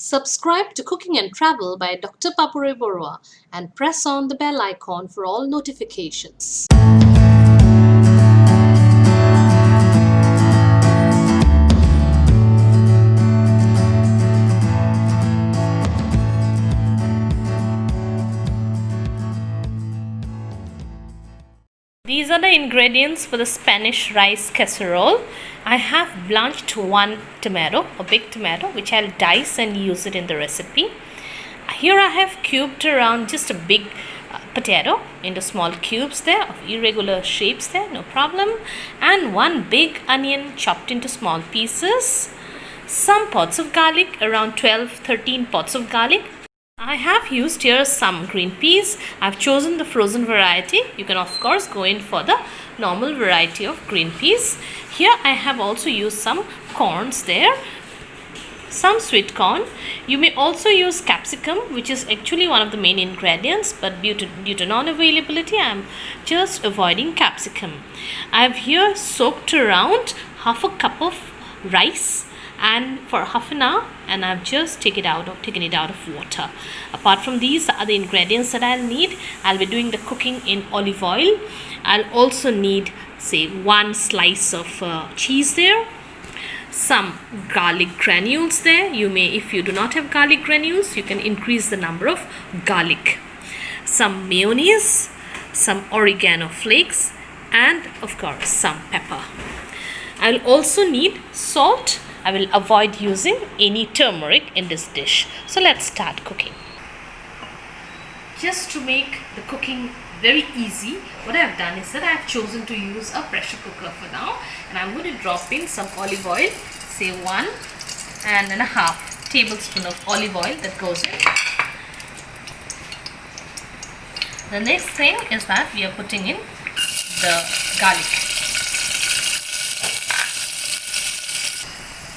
Subscribe to Cooking and Travel by Dr. Papori Barooah and press on the bell icon for all notifications. These are the ingredients for the Spanish rice casserole. I have blanched one tomato, a big tomato, which I'll dice and use it in the recipe. Here I have cubed around just a big potato into small cubes there of irregular shapes there, no problem. And one big onion chopped into small pieces. Some pods of garlic, around 12-13 pods of garlic. I have used here some green peas. I've chosen the frozen variety. You can of course go in for the normal variety of green peas. Here I have also used some corns there, some sweet corn. You may also use capsicum, which is actually one of the main ingredients, but due to non-availability I am just avoiding capsicum. I have here soaked around half a cup of rice and for half an hour, and I've just taken it out of water. Apart from these are the ingredients that I'll need. I'll be doing the cooking in olive oil. I'll also need say one slice of cheese there, some garlic granules there. You may, if you do not have garlic granules, you can increase the number of garlic, some mayonnaise, some oregano flakes, and of course some pepper. I'll also need salt. I will avoid using any turmeric in this dish. So let's start cooking. Just to make the cooking very easy, what I have done is that I have chosen to use a pressure cooker for now, and I'm going to drop in some olive oil, say 1.5 tablespoon of olive oil that goes in. The next thing is that we are putting in the garlic.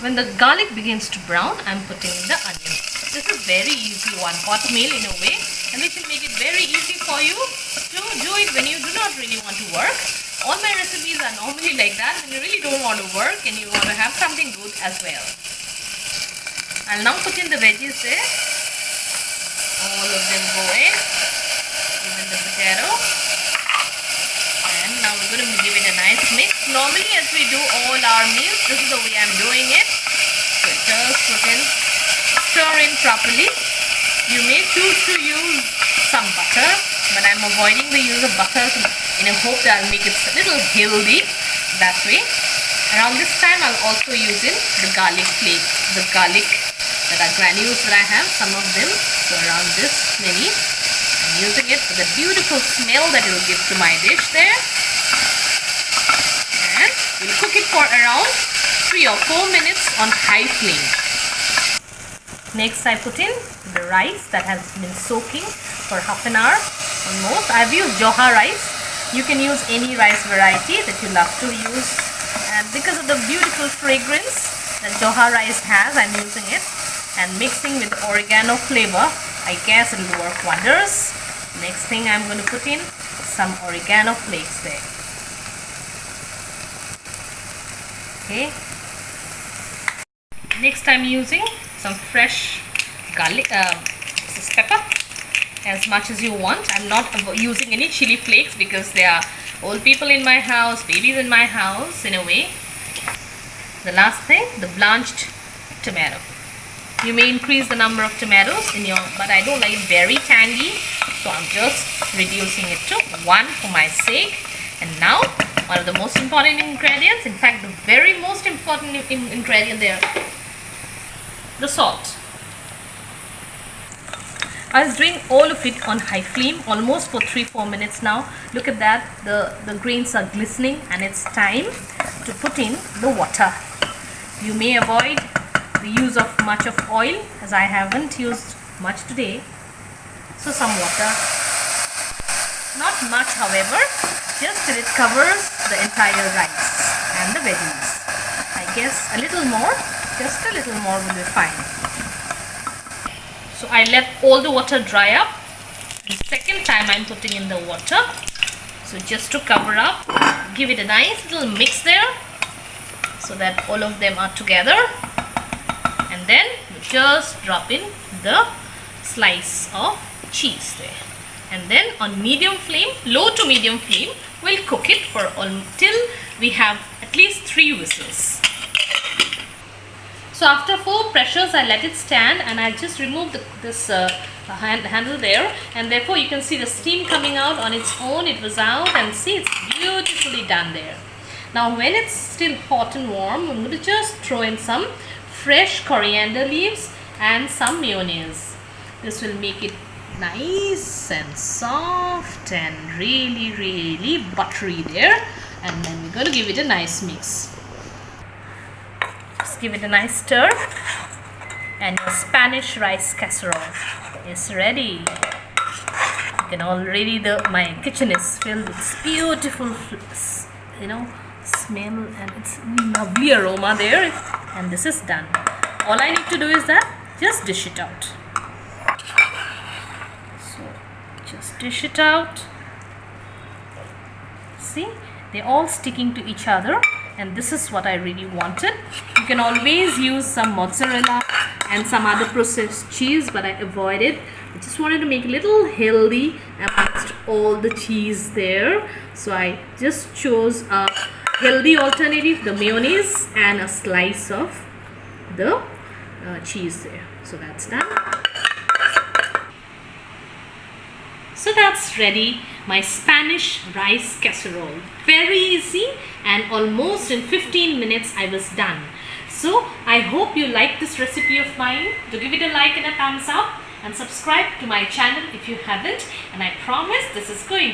When the garlic begins to brown, I'm putting in the onion. This is very easy one pot meal in a way, and which will make it very easy for you to do it when you do not really want to work. All my recipes are normally like that, when you really don't want to work and you want to have something good as well. I'll now put in the veggies there. All of them go in, even the potato. And now we're going to give it a nice mix. Normally as we do all our meals, this is the way I'm doing it. So just put in, stir in properly. You may choose to use some butter, but I'm avoiding the use of butter in a hope that I'll make it a little healthy that way. Around this time I'll also use in the garlic flake, the garlic that are granules that I have, some of them, so around this many. I'm using it for the beautiful smell that it will give to my dish there. And we'll cook it for around 3 or 4 minutes on high flame. Next I put in the rice that has been soaking for half an hour almost. I've used Joha rice. You can use any rice variety that you love to use, and because of the beautiful fragrance that Joha rice has, I'm using it and mixing with oregano flavor. I guess it will work wonders. Next thing I'm going to put in some oregano flakes there. Okay. Next I'm using some fresh garlic, this is pepper, as much as you want. I'm not using any chili flakes because there are old people in my house, babies in my house in a way. The last thing, the blanched tomato. You may increase the number of tomatoes in your, but I don't like it very tangy, so I'm just reducing it to 1 for my sake. And now one of the most important ingredients, in fact the very most important ingredient there, the salt. I was doing all of it on high flame almost for 3-4 minutes now. Look at that, the grains are glistening, and it's time to put in the water. You may avoid the use of much of oil, as I haven't used much today. So some water, not much however, just till it covers the entire rice and the veggies. I guess a little more, just a little more will be fine. So I let all the water dry up. The second time I'm putting in the water. So just to cover up, give it a nice little mix there so that all of them are together. And then just drop in the slice of cheese there, and then on medium flame, low to medium flame, we'll cook it for till we have at least 3 whistles. So after 4 pressures, I let it stand, and I just remove this handle there, and therefore you can see the steam coming out on its own. It was out, and see, it's beautifully done there. Now when it's still hot and warm, I'm going to just throw in some fresh coriander leaves and some mayonnaise. This will make it nice and soft and really buttery there, and then we're going to give it a nice mix. Just give it a nice stir, and your Spanish rice casserole is ready. You can already, my kitchen is filled with beautiful, smell, and it's lovely aroma there, and this is done. All I need to do is that just dish it out. So just dish it out. See, they're all sticking to each other, and this is what I really wanted. You can always use some mozzarella and some other processed cheese, but I avoided. I just wanted to make a little healthy amongst all the cheese there, so I just chose a healthy alternative, the mayonnaise, and a slice of the cheese there. So that's done. So that's ready, my Spanish rice casserole. Very easy, and almost in 15 minutes I was done. So I hope you like this recipe of mine. Do give it a like and a thumbs up, and subscribe to my channel if you haven't, and I promise this is going to